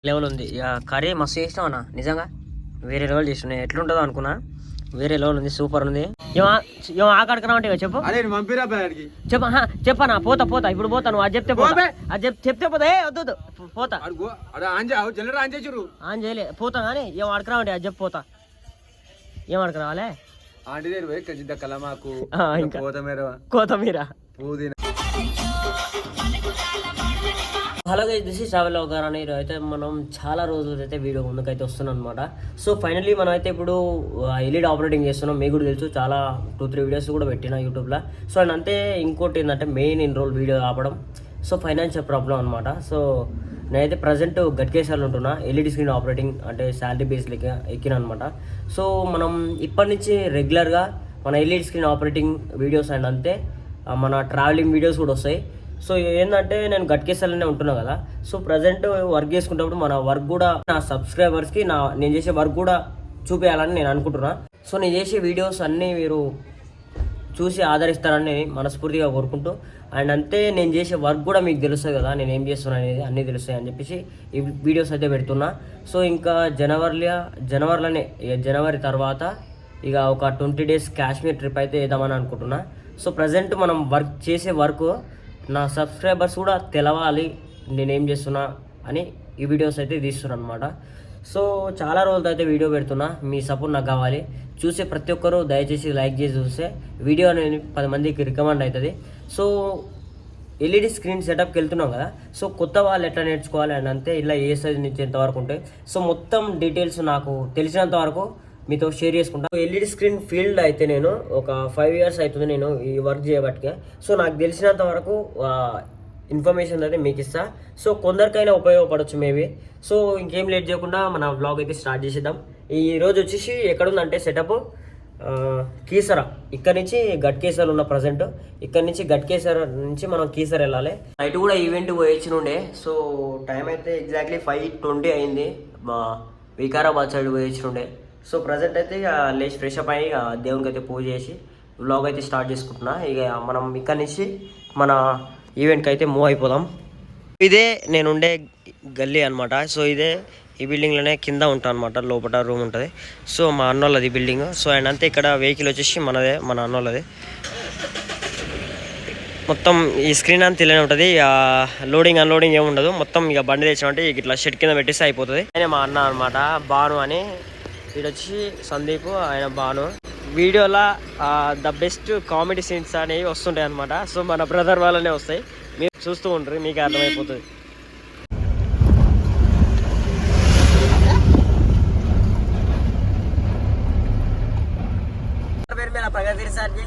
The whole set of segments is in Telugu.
లెవెల్ ఉంది. ఇక కర్రీ మస్తు చేసినావు అన్న, నిజంగా వేరే లెవెల్ చేస్తున్నాయి. ఎట్లుంటుందో అనుకున్నా, వేరే లెవెల్ ఉంది, సూపర్ ఉంది. ఏమో ఆకడకరా అంటే చెప్పు. చెప్పనా? పోతా ఇప్పుడు పోతా. నువ్వు అది చెప్తే పోతా, అది చెప్తే పోతా. వద్దు పోతా, ఆన్ చేయలే పోతా. కానీ ఏం అడకరా అంటే అది చెప్పి పోతా. ఏం అడకరావాలే? కొత్తిమీర. Hello guys, this is travel vlogger అని. అయితే మనం చాలా రోజులు అయితే వీడియో ముందుకైతే వస్తున్నాం అనమాట. సో ఫైనల్లీ మనం అయితే ఇప్పుడు ఎల్ఈడి ఆపరేటింగ్ చేస్తున్నాం. మీకు కూడా తెలుసు, చాలా 2-3 వీడియోస్ కూడా పెట్టిన యూట్యూబ్లో. సో అండ్ అంతే, ఇంకోటి ఏంటంటే మెయిన్ ఇన్రోల్ వీడియో ఆపడం. సో ఫైనాన్షియల్ ప్రాబ్లం అనమాట. సో నేనైతే ప్రజెంట్ గట్కేసార్లు ఉంటున్నా. ఎల్ఈడి స్క్రీన్ ఆపరేటింగ్ అంటే శాలరీ బేస్ లెక్క ఎక్కిన అనమాట. సో మనం ఇప్పటి నుంచి రెగ్యులర్గా మన LED screen operating videos and అంతే మన ట్రావెలింగ్ వీడియోస్ కూడా వస్తాయి. సో ఏంటంటే నేను గట్కేసార్లోనే ఉంటున్నా కదా. సో ప్రజెంట్ వర్క్ చేసుకున్నప్పుడు మన వర్క్ కూడా నా సబ్స్క్రైబర్స్కి నేను చేసే వర్క్ కూడా చూపించాలని నేను అనుకుంటున్నా. సో నేను చేసే వీడియోస్ అన్నీ మీరు చూసి ఆదరిస్తారని మనస్ఫూర్తిగా కోరుకుంటూ, అండ్ అంతే నేను చేసే వర్క్ కూడా మీకు తెలుస్తుంది కదా, నేను ఏం చేస్తున్నా అనేది అన్నీ తెలుస్తాయి అని చెప్పేసి ఈ వీడియోస్ అయితే పెడుతున్నా. సో ఇంకా జనవరిలోనే జనవరి తర్వాత ఇక ఒక 20 days కాశ్మీర్ ట్రిప్ అయితే వేద్దామని అనుకుంటున్నా. సో ప్రజెంట్ మనం చేసే వర్క్ నా సబ్స్క్రైబర్స్ కూడా తెలవాలి నేనేం చేస్తున్నా అని ఈ వీడియోస్ అయితే తీస్తున్నాను అనమాట. సో చాలా రోజులతో అయితే వీడియో పెడుతున్నా, మీ సపోర్ట్ నాకు కావాలి. చూసే ప్రతి ఒక్కరూ దయచేసి లైక్ చేసి చూస్తే వీడియో అనేది 10 మందికి రికమెండ్ అవుతుంది. సో ఎల్ఈడి స్క్రీన్ సెటప్కి వెళ్తున్నాం కదా. సో కొత్త వాళ్ళు ఎట్లా నేర్చుకోవాలి అని అంతే, ఇలా ఏ సైజ్ నుంచి ఎంతవరకు ఉంటాయి, సో మొత్తం డీటెయిల్స్ నాకు తెలిసినంత వరకు మీతో షేర్ చేసుకుంటా. ఎల్ఈడి స్క్రీన్ ఫీల్డ్ అయితే నేను ఒక 5 years అవుతుంది నేను ఈ వర్క్ చేయబట్టికే. సో నాకు తెలిసినంత వరకు ఇన్ఫర్మేషన్ అయితే మీకు ఇస్తా. సో కొందరికైనా ఉపయోగపడవచ్చు మేబీ. సో ఇంకేం లేట్ చేయకుండా మన వ్లాగ్ అయితే స్టార్ట్ చేసేద్దాం. ఈరోజు వచ్చేసి ఎక్కడుందంటే సెటప్ కీసర, ఇక్కడ నుంచి గట్కేసర్ ఉన్న ప్రజెంట్. ఇక్కడ నుంచి గట్కేసర్ నుంచి మనం కీసర్ వెళ్ళాలి. నైట్ కూడా ఈవెంట్ పోయొచ్చి నుండే. సో టైం అయితే ఎగ్జాక్ట్లీ 5:20 అయింది. మా వికారాబాద్ సైడ్ పోయొచ్చి నుండే. సో ప్రజెంట్ అయితే ఇక లేచి ఫ్రెష్ అప్ అయ్యి దేవునికి అయితే పూజ చేసి వ్లాగ్ అయితే స్టార్ట్ చేసుకుంటున్నా. ఇక మనం ఇక్కడ నుంచి మన ఈవెంట్కి అయితే మూవ్ అయిపోదాం. ఇదే నేను ఉండే గల్లీ అనమాట. సో ఇదే ఈ బిల్డింగ్లోనే కింద ఉంటాను అనమాట, లోపల రూమ్ ఉంటుంది. సో మా అన్నోళ్ళది బిల్డింగ్. సో అండ్ అంతే ఇక్కడ వెహికల్ వచ్చేసి మన అన్నోళ్ళది. మొత్తం ఈ స్క్రీన్ అంతా తెలియని ఉంటుంది. లోడింగ్ అన్లోడింగ్ ఏమి ఉండదు. మొత్తం ఇక బండి తెచ్చినట్టు ఇట్లా షెడ్ కింద పెట్టేసి అయిపోతుంది. ఆయన మా అన్న అనమాట, బాను అని. వీడొచ్చి సందీప్, ఆయన బాను. వీడియోలో ద బెస్ట్ కామెడీ సీన్స్ అనేవి వస్తుంటాయి అనమాట. సో మన బ్రదర్ వాళ్ళనే వస్తాయి, మీరు చూస్తూ ఉంటారు, మీకు అర్థమైపోతుంది. ప్రగతి సార్కి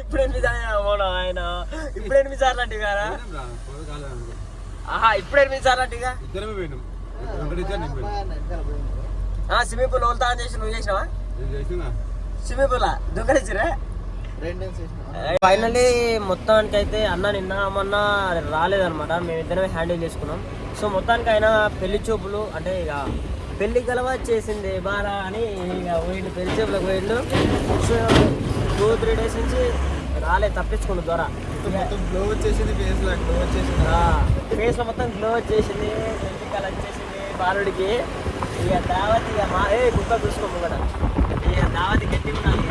ఇప్పుడు 8 ఆయన ఇప్పుడు 8 సార్లు అంటే కదా. ఇప్పుడు 8 సార్లు అంటే స్విమ్మింగ్ పూల్ ఓల్తా చేసి నువ్వు చేసినావా? Swimming pool దుంకరిచ్చిరా? ఫైనల్లీ మొత్తానికి అయితే అన్న నిన్న మొన్న రాలేదనమాట, మేమిద్దరమే హ్యాండిల్ చేసుకున్నాం. సో మొత్తానికి ఆయన పెళ్లి చూపులు అంటే ఇక పెళ్లి గలవా చేసింది బారా అని ఇక పోయిండు, పెళ్లి చూపులకు పోయిండు. సో 2-3 days నుంచి రాలేదు, తప్పించుకుండు ద్వారా. గ్లో వచ్చేసింది ఫేస్ లో మొత్తం గ్లో వచ్చేసింది, వెంట్రుకలు వచ్చేసింది బాలుడికి. ఇక దావత్ ఇక కుక్క చూసుకోము కదా, ఇక దావత్ గట్టి ఉండాలి.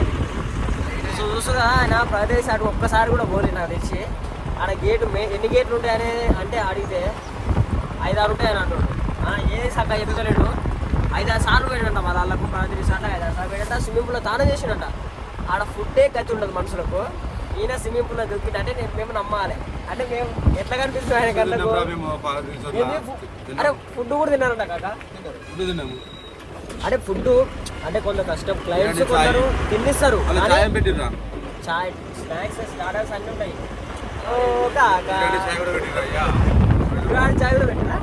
సో చూసుగా ఆయన ప్రదేశాడు ఒక్కసారి కూడా పోలేదు నాకు తెచ్చి. ఆడ గేటు ఎన్ని గేట్లు ఉంటాయని అంటే అడిగితే 5-6 ఉంటాయని అంటాడు. ఏ సక్క చెప్తలేడు. 5-6 సార్లు పోయాడంట మా వాళ్ళకు, 13 సార్లు 5-6 సార్లు పోయాడంట. స్విమ్మింగ్ పూల్లో తానే చేసిండంట. ఆడ ఫుడ్డే గతి ఉండదు మనుషులకు. ఈయన స్విమ్మింగ్ పూల్లో దొరికిందంటే మేము నమ్మాలి. అంటే మేము ఎట్లా కనిపిస్తుంది ఆయన కళ్ళకు. అరే ఫుడ్ కూడా తిన్నారంట కాక. అంటే ఫుడ్ అంటే కొంత కష్టం, క్లయింట్స్ కొందరు తిన్నిస్తారు. చాయ్, స్నాక్స్, స్టార్టర్స్ అన్నీ ఉంటాయి. చాయ్ కూడా పెట్టినా.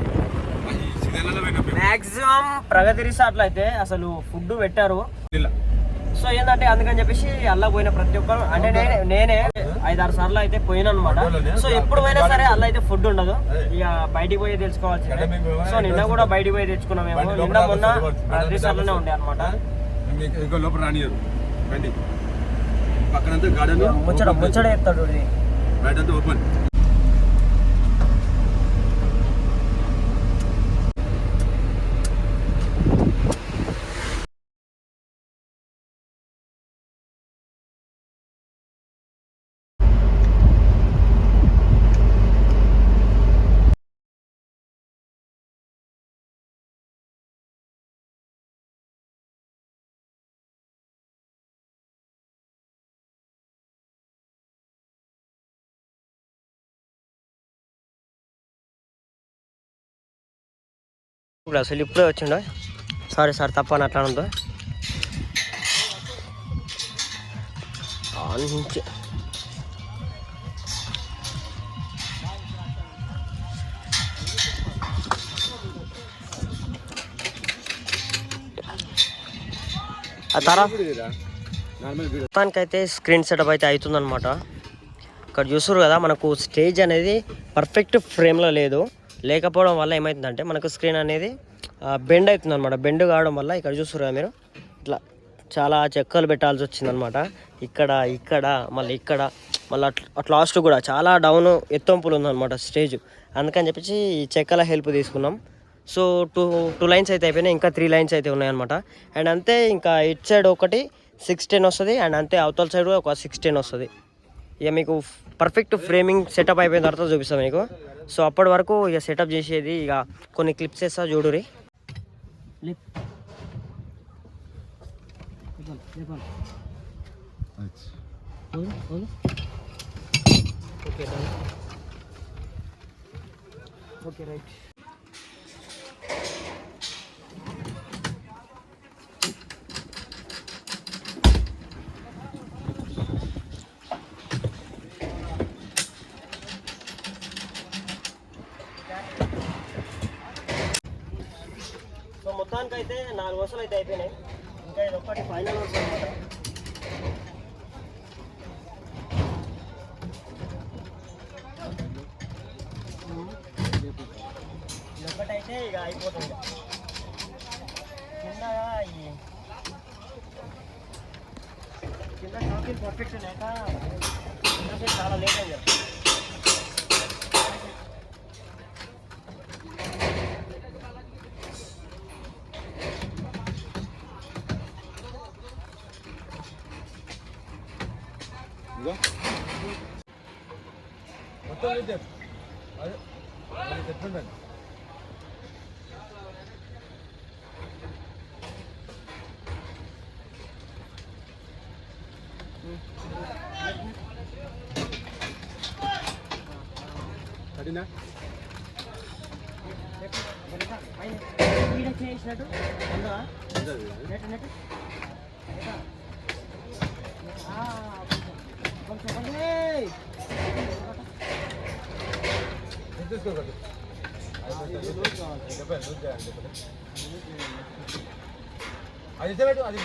మ్యాక్సిమం ప్రగతి రిసార్ట్లో అయితే అసలు ఫుడ్ పెట్టారు. సో ఏంటంటే అందుకని చెప్పేసి అల్లా పోయిన ప్రతి ఒక్కరు, అంటే నేనే 5-6 సార్లు అయితే పోయినా అనమాట. సో ఎప్పుడు పోయినా సరే అల్లా అయితే ఫుడ్ ఉండదు, ఇక బయటికి పోయి తెచ్చుకోవాల్సిందే. సో నిన్న కూడా బయటికి పోయి తెచ్చుకున్నామేమో. నిన్న మొన్న రిసార్ట్లోనే ఉండే అనమాట. ముచ్చట చెప్తాడు. ఇప్పుడు అసలు ఇప్పుడే వచ్చిండో. సారీ సార్, తప్పని అట్లా ఉందో నుంచి. మొత్తానికైతే స్క్రీన్ సెటప్ అయితే అవుతుందన్నమాట. ఇక్కడ చూస్తారు కదా, మనకు స్టేజ్ అనేది పర్ఫెక్ట్ ఫ్రేమ్లో లేదు. లేకపోవడం వల్ల ఏమవుతుందంటే మనకు స్క్రీన్ అనేది బెండ్ అవుతుంది అనమాట. బెండ్ కావడం వల్ల ఇక్కడ చూస్తారు కదా మీరు, ఇట్లా చాలా చెక్కలు పెట్టాల్సి వచ్చిందనమాట. ఇక్కడ మళ్ళీ అట్లా లాస్ట్ కూడా చాలా డౌన్ ఎత్తొంపులు ఉందన్నమాట స్టేజ్. అందుకని చెప్పేసి ఈ చెక్కల హెల్ప్ తీసుకున్నాం. సో టూ లైన్స్ అయితే అయిపోయినాయి, ఇంకా 3 లైన్స్ అయితే ఉన్నాయన్నమాట. అండ్ అంతే, ఇంకా ఇట్ సైడ్ ఒకటి 610 వస్తుంది, అండ్ అంతే అవతల సైడ్ ఒక 610 వస్తుంది. ఇక మీకు పర్ఫెక్ట్ ఫ్రేమింగ్ సెటప్ అయిపోయిన తర్వాత చూపిస్తాం మీకు. సో అప్పటి వరకు ఇక సెటప్ చేసేది ఇక కొన్ని క్లిప్స్ వేస్తా చూడురి. Okay right. సో మొత్తానికైతే 4 వరుసలు అయితే అయిపోయినాయి. ఇంకా ఇది ఒక్కటి ఫైనల్ వరుస అనమాట. ఇదొక్కటైతే ఇక అయిపోతుంది. కింద షాకింగ్ పర్ఫెక్ట్ లేక చాలా లేట్ అయ్యారు. మొత్తం చెప్పండి. అడినా చేసినట్టు అది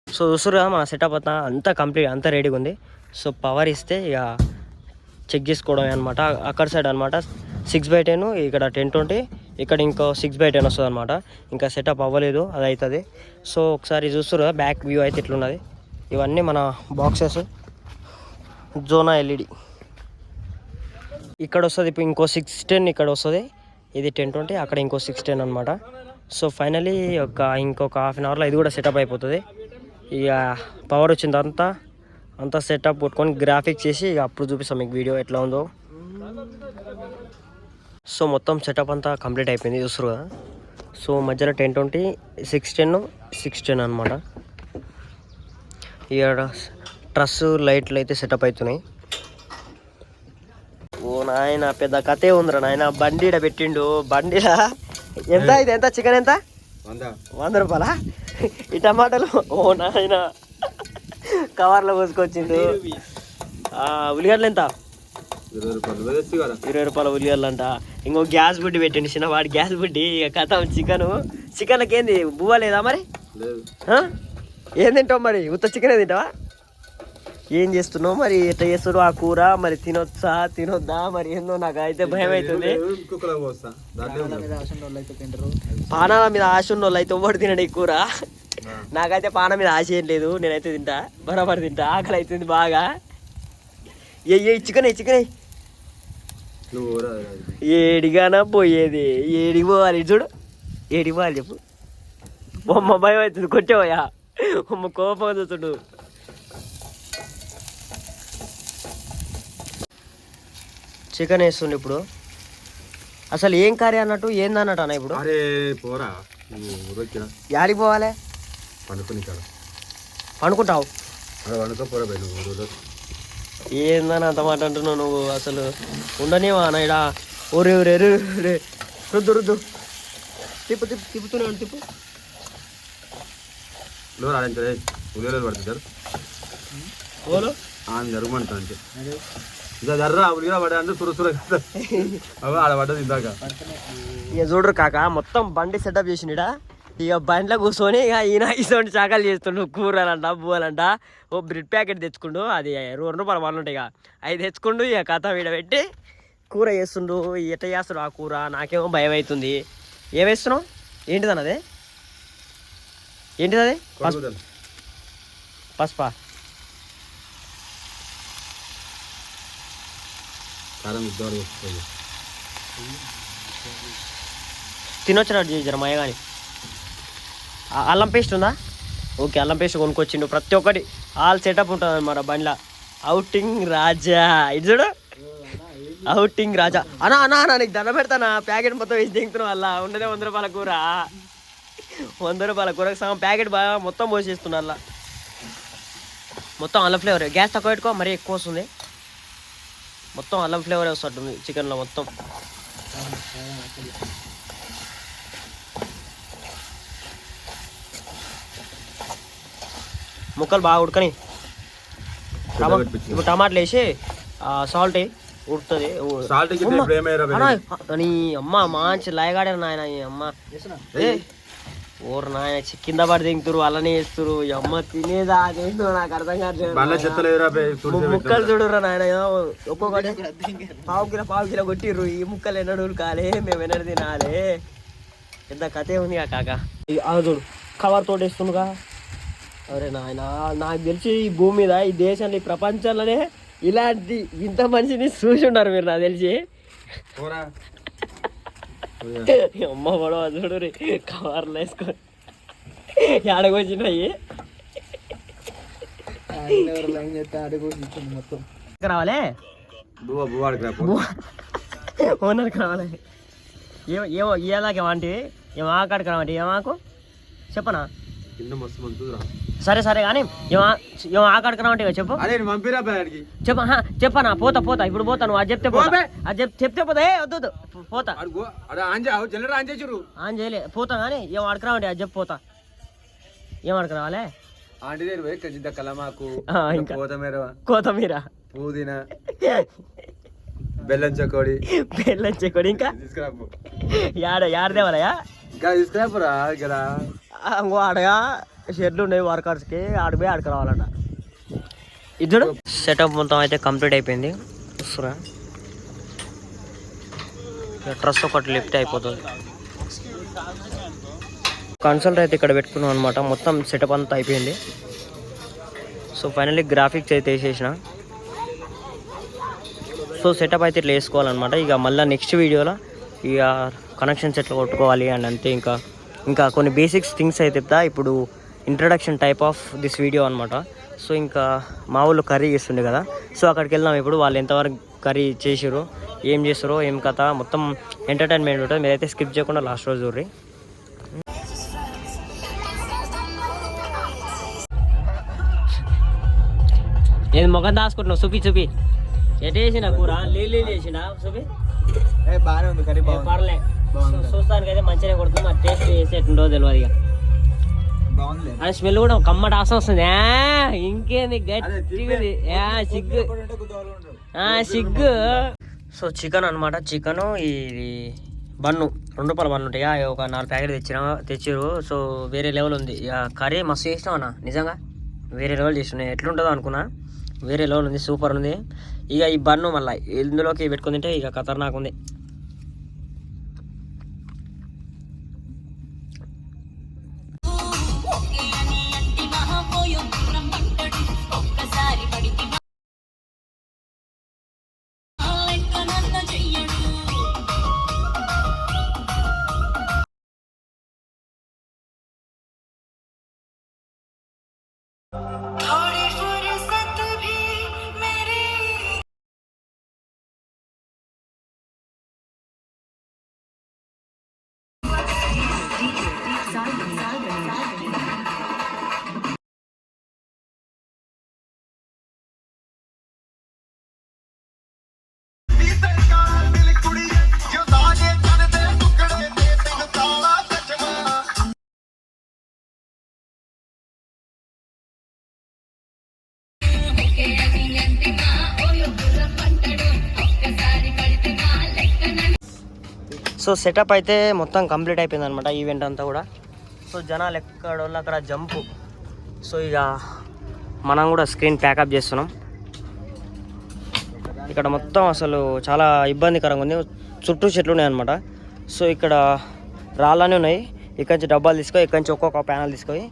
సో చూస్తురుగా మన సెటప్ అంతా కంప్లీట్, అంతా రెడీగా ఉంది. సో పవర్ ఇస్తే ఇక చెక్ చేసుకోవడం అనమాట. అక్కడ సైడ్ అనమాట 6/10, ఇక్కడ 1020, ఇక్కడ ఇంకో 6/10 వస్తుంది అనమాట. ఇంకా సెటప్ అవ్వలేదు, అది అవుతుంది. సో ఒకసారి చూస్తురుగా బ్యాక్ వ్యూ అయితే ఇట్లున్నది. ఇవన్నీ మన బాక్సెస్, జోనా LED ఇక్కడ వస్తుంది. ఇప్పుడు ఇంకో 610 ఇక్కడ వస్తుంది. ఇది 1020, అక్కడ ఇంకో 610 అనమాట. సో ఫైనలీ ఇంకొక హాఫ్ అన్ అవర్లో ఇది కూడా సెటప్ అయిపోతుంది. ఇక పవర్ వచ్చిన తర్వాత అంతా సెటప్ కొట్టుకొని గ్రాఫిక్స్ చేసి ఇక అప్పుడు చూపిస్తాం మీకు వీడియో ఎట్లా ఉందో. సో మొత్తం సెటప్ అంతా కంప్లీట్ అయిపోయింది చూస్తారు కదా. సో మధ్యలో 1020, 610 అనమాట. ఇక ట్రస్ లైట్లు అయితే సెటప్ అవుతున్నాయి. ఓ నాయన పెద్ద కథే ఉందిరా నాయన. బండిడ పెట్టిండు, బండిడ ఎంత ఇది, ఎంత చికెన్ ఎంత 100 రూపాయలా? ఈ టమాటాలు ఓ నాయన కవర్లో పోసుకొచ్చిండు. ఉల్లిగడ్డలు ఎంత? 20 రూపాయల ఉల్లిగడ్డలు అంట. ఇంకో గ్యాస్ బుడ్డి పెట్టిండు చిన్నవాడి, గ్యాస్ బుడ్డి. ఇక కథ చికెన్లకి ఏంది బువ్వ లేదా మరి? ఏం తింటావు మరి? ఉత్త చికెన్ తింటావా? ఏం చేస్తున్నావు మరి? ఎట్లా చేస్తున్నావు ఆ కూర మరి? తినొద్దా మరి? ఏందో నాకు అయితే భయం అవుతుంది. పానాల మీద ఆశ ఉన్న వాళ్ళు అయితే ఒవ్వడు తినడు ఈ కూర. నాకైతే పాన మీద ఆశ ఏం లేదు, నేనైతే తింటా, బరాబర్ తింటా. ఆకలి అవుతుంది బాగా. చికెన్ ఏడిగానా పోయేది? ఏడికి పోవాలి చూడు, ఏడికి పోవాలి చెప్పు. బొమ్మ భయం అవుతుంది, కొట్టేవయ్యా బొమ్మ కోపం చూస్తుడు. చికెన్ వేస్తుండే ఇప్పుడు. అసలు ఏం కర్రీ అన్నట్టు ఏందన్నట్టు అన్న ఇప్పుడు? అరే పోరా యాడికి పోవాలి? పండుకుని పండుకుంటావు? అదే వండుకోపోరా నువ్వు. ఏందని అంత మాట అంటున్నావు నువ్వు? అసలు ఉండనేవా అన్న ఇడా? ఊరే ఊరే రే రుద్దు రుద్దు తిప్పు తిప్పు తిప్పుతూనే తిప్పు. నువ్వు రాడించలే ఉల్లిలో పడుతుంటారు జరుగుమంటా అంటే ఇంకా జర్రా ఉల్లిగా పడే అంటే సురసుర ఆడ పడ్డది ఇందాక. ఇక చూడరు కాక మొత్తం బండి సెటప్ చేసిండా. ఇక బండిలో కూర్చొని ఇక ఈయన ఇటువంటి చాకలు చేస్తుండు. కూరలంట బువ్వలంట. ఓ బ్రెడ్ ప్యాకెట్ తెచ్చుకుండు. అది ₹2 వాళ్ళు ఉంటాయి. ఇక అవి తెచ్చుకుండు. ఇక కథ వీడ పెట్టి కూర చేస్తుండు. ఎట్ట చేస్తుడు ఆ కూర? నాకేమో భయం అవుతుంది. ఏం వేస్తున్నావు? ఏంటిదన్న అదే? ఏంటిది అది? పసుపా? తినొచ్చినట్టు చేసారు మయ కానీ. అల్లం పేస్ట్ ఉందా? ఓకే, అల్లం పేస్ట్ కొనుక్కొచ్చిండు. ప్రతి ఒక్కటి ఆల్ సెటప్ ఉంటుంది అన్నమాట బండిలో. అవుటింగ్ రాజా ఇది చూడు. అవుటింగ్ రాజా అనా అనా అన్నా నీకు దండ పెడతానా? ప్యాకెట్ మొత్తం వేసి దింగుతున్నావు. అలా ఉండదే ₹100 కూర. ₹100 కూరకు సగం ప్యాకెట్ బాగా మొత్తం పోసేస్తున్నా. అలా మొత్తం అల్లం ఫ్లేవర్. గ్యాస్ తక్కువ పెట్టుకో, మరీ ఎక్కువ వస్తుంది. మొత్తం అల్లం ఫ్లేవర్ వస్తుంది చికెన్లో మొత్తం. ముక్కలు బాగా ఉడకని. ఇప్పుడు టమాటాలు వేసి సాల్ట్ ఉడుతుంది. నీ అమ్మ మంచి లయగాడే నాయన. అమ్మ ఓరు నాయన కింద పడి దింగుతురు, అలానే వేస్తురు. అమ్మ తినేదా అదేంటో నాకు అర్థం కావట్లేదు. ముక్కలు చూడురా నాయన. ఒక్కొక్కటి పావు కిలో కొట్టిర్రు. ఈ ముక్కలు ఎన్నడూ కాలే, మేము ఎన్నడూ తినాలి. ఎంత కథే ఉంది కాక. చూడు కవర్ తోటి వేస్తుండగా. అరే నాయన, నాకు తెలిసి ఈ భూమి మీద, ఈ దేశంలో, ఈ ప్రపంచంలోనే ఇలాంటి ఇంత మనిషిని చూసి ఉన్నారు మీరు నాకు తెలిసి. అమ్మ పడవ చూడు రే, కవర్లు వేసుకొని ఆడకొచ్చినాయి. రావాలే ఓనర్కి రావాలి. ఏమో ఇలాగే వాంటి ఏమో ఆకాడికి రావంటి. ఏమాకు చెప్పనా? సరే సరే కానీ ఏమో ఆకాడికి రావంటి చెప్పు. చెప్పనా? పోతా ఇప్పుడు పోతా. నువ్వు అది చెప్తే పోతా. అది చెప్తే పోతా. వద్దు పోతా. ఆన్ చేయలే పోతా కానీ ఏం ఆడికి రావండి. అది చెప్పి పోతా. ఏం ఆడికి రావాలి? కొత్తిమీర, పుదీనా, బెల్లం చెకోడి ఇంకా యాడదేవాలయా తీసుకురాపురా. ఇంకో ఆడగా షెడ్లు ఉన్నాయి వర్కర్స్కి. ఆడిపోయి ఆడికి రావాలంట. ఇద్దరు సెటప్ మొత్తం అయితే కంప్లీట్ అయిపోయింది. చూస్తురా ట్రస్ ఒకటి లిఫ్ట్ అయిపోతుంది. కన్సల్ట్ అయితే ఇక్కడ పెట్టుకున్నాం అనమాట. మొత్తం సెటప్ అంతా అయిపోయింది. సో ఫైనల్లీ గ్రాఫిక్స్ అయితే వేసేసిన. సో సెటప్ అయితే ఇట్లా వేసుకోవాలన్నమాట. ఇక మళ్ళీ నెక్స్ట్ వీడియోలో ఇక కనెక్షన్స్ ఎట్లా కొట్టుకోవాలి అండ్ అంతే. ఇంకా కొన్ని బేసిక్స్ థింగ్స్ అయితే చెప్తా. ఇప్పుడు introduction type of this video అనమాట. సో ఇంకా మా ఊళ్ళో కర్రీ చేస్తుండే కదా. సో అక్కడికి వెళ్దాం. ఇప్పుడు వాళ్ళు ఎంతవరకు కర్రీ చేసారు, ఏం చేస్తారో, ఏం కథ, మొత్తం ఎంటర్టైన్మెంట్ ఉంటుంది. మీరైతే స్కిప్ చేయకుండా లాస్ట్ రోజు చూర్రి. నేను ముఖం దాచుకుంటున్నావు. చూపి ఎట్ వేసిన కూర నీళ్ళు వేసిన చూపి. బాగానే ఉంది కర్రీ, పర్లే. చూస్తానికి అయితే మంచిగా కొడుతుంది. మరి టేస్ట్ చేసి ఎట్టుండో తెలియదు. ఇక అది స్మెల్ కూడా కమ్మటి వాసన వస్తుంది. ఇంకేంది గట్టిగా సిగ్గు. సో చికెన్ అనమాట. చికెను ఇది బన్ను ₹2 బన్ను ఉంటాయి. ఒక 4 ప్యాకెట్ తెచ్చిరు. సో వేరే లెవెల్ ఉంది. ఇక కర్రీ మస్తు చేసినాం అన్న. నిజంగా వేరే లెవెల్ చేస్తున్నాయి. ఎట్లుంటుందో అనుకున్నా. వేరే లెవెల్ ఉంది, సూపర్ ఉంది. ఇక ఈ బన్ను మళ్ళీ ఇందులోకి పెట్టుకుని తింటే ఇక ఖతర్నాక్ ఉంది. సో సెటప్ అయితే మొత్తం కంప్లీట్ అయిపోయింది అనమాట ఈవెంట్ అంతా కూడా. సో జనాలు ఎక్కడోళ్ళు అక్కడ జంపు. సో ఇక మనం కూడా స్క్రీన్ ప్యాకప్ చేస్తున్నాం. ఇక్కడ మొత్తం అసలు చాలా ఇబ్బందికరంగా ఉంది, చుట్టూ చెట్లు ఉన్నాయి అనమాట. సో ఇక్కడ రాళ్ళనే ఉన్నాయి, ఇక్కడి నుంచి డబ్బాలు తీసుకొని ఇక్కడి నుంచి ఒక్కొక్క ప్యానల్ తీసుకొని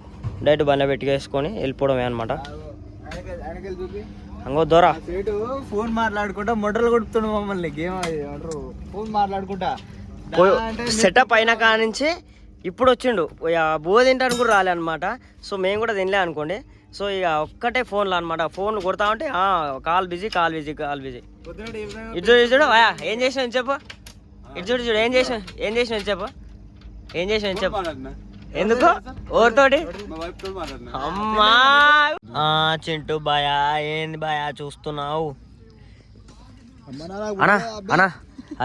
డైరెక్ట్ బండ పెట్టుకేసుకొని వెళ్ళిపోవడమే అనమాట. అంగో దొరా ఫోన్ మాట్లాడుకుంటా మొట్టలు కొడుతున్నాం మమ్మల్ని, గేమ్ అంటారు ఫోన్ మాట్లాడుకుంటా. సెటప్ అయిన కాడ నుంచి ఇప్పుడు వచ్చిండు, ఇక బువ్వ తింటాను కూడా రాలే అనమాట. సో మేము కూడా తినలే అనుకోండి. సో ఇక ఒక్కటే ఫోన్లో అనమాట, ఫోన్లు కొడతా ఉంటే call busy call busy call busy. ఇటు చూడు ఏం చేసినావు చెప్పు, ఇటు చూడు ఏం చేసినావు చెప్పు, ఏం చేసినావు చెప్పు. ఎందుకు ఓరితోటి అమ్మా చింటూ బాయా ఏంది బాయా చూస్తున్నావు అనా అనా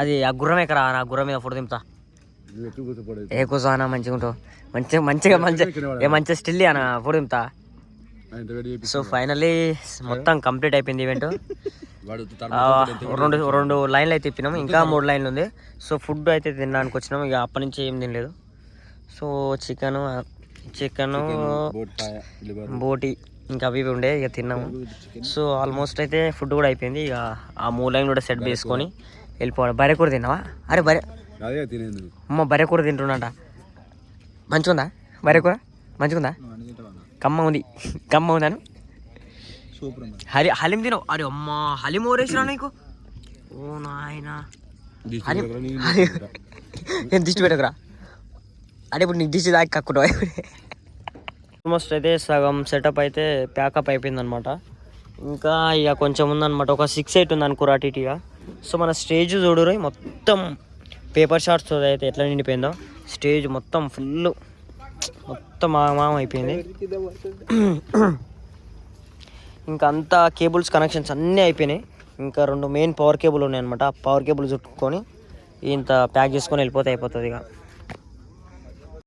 అది ఆ గుర్రం ఎక్కరా, నా గుర్రం మీద ఫోటో దింపుతా. ఏ కూర్చో అన్న మంచిగా ఉంటావు, మంచిగా స్టిల్ అన్న ఫోటో దింపుతా. సో ఫైనల్లీ మొత్తం కంప్లీట్ అయిపోయింది ఈవెంట్. రెండు లైన్లు అయితే తిప్పినాం, ఇంకా 3 లైన్లు ఉంది. సో ఫుడ్ అయితే తినడానికి వచ్చినాం, ఇక అప్పటి నుంచి ఏం తినలేదు. సో చికెను బోటి ఇంకా అవి ఉండే ఇక తిన్నాము. సో ఆల్మోస్ట్ అయితే ఫుడ్ కూడా అయిపోయింది. ఇక ఆ 3 లైన్ కూడా సెట్ చేసుకొని వెళ్ళిపోవాలి. బర్రె కూర తిన్నావా? అరే బర్రె అమ్మ బర్రె కూర తింటున్నాట. మంచిగా ఉందా బర్రె కూర? మంచిగా ఉందా? కమ్మ ఉందాను. హలీం తినవు? అరే అమ్మ హలీం ఓరేసిరా నీకు. ఓ నాయనా ఏం దిష్టి పెట్టకురా. అంటే ఇప్పుడు నీకు దిష్టి దాకా కక్కుతావు. ఆల్మోస్ట్ అయితే సగం సెటప్ అయితే ప్యాకప్ అయిపోయింది అనమాట. ఇంకా ఇక కొంచెం ఉందన్నమాట, ఒక 6-8 ఉంది అనుకోరా టీటీగా. సో మన స్టేజ్ చూడరు, మొత్తం పేపర్ షాట్స్ అయితే ఎట్లా నిండిపోయిందో. స్టేజ్ మొత్తం ఫుల్ మొత్తం మామ అయిపోయింది. ఇంకా అంతా కేబుల్స్ కనెక్షన్స్ అన్నీ అయిపోయినాయి. ఇంకా 2 మెయిన్ పవర్ కేబుల్ ఉన్నాయి అనమాట. ఆ పవర్ కేబుల్ చుట్టుకొని ఇంత ప్యాక్ చేసుకొని వెళ్ళిపోతే అయిపోతుంది ఇక.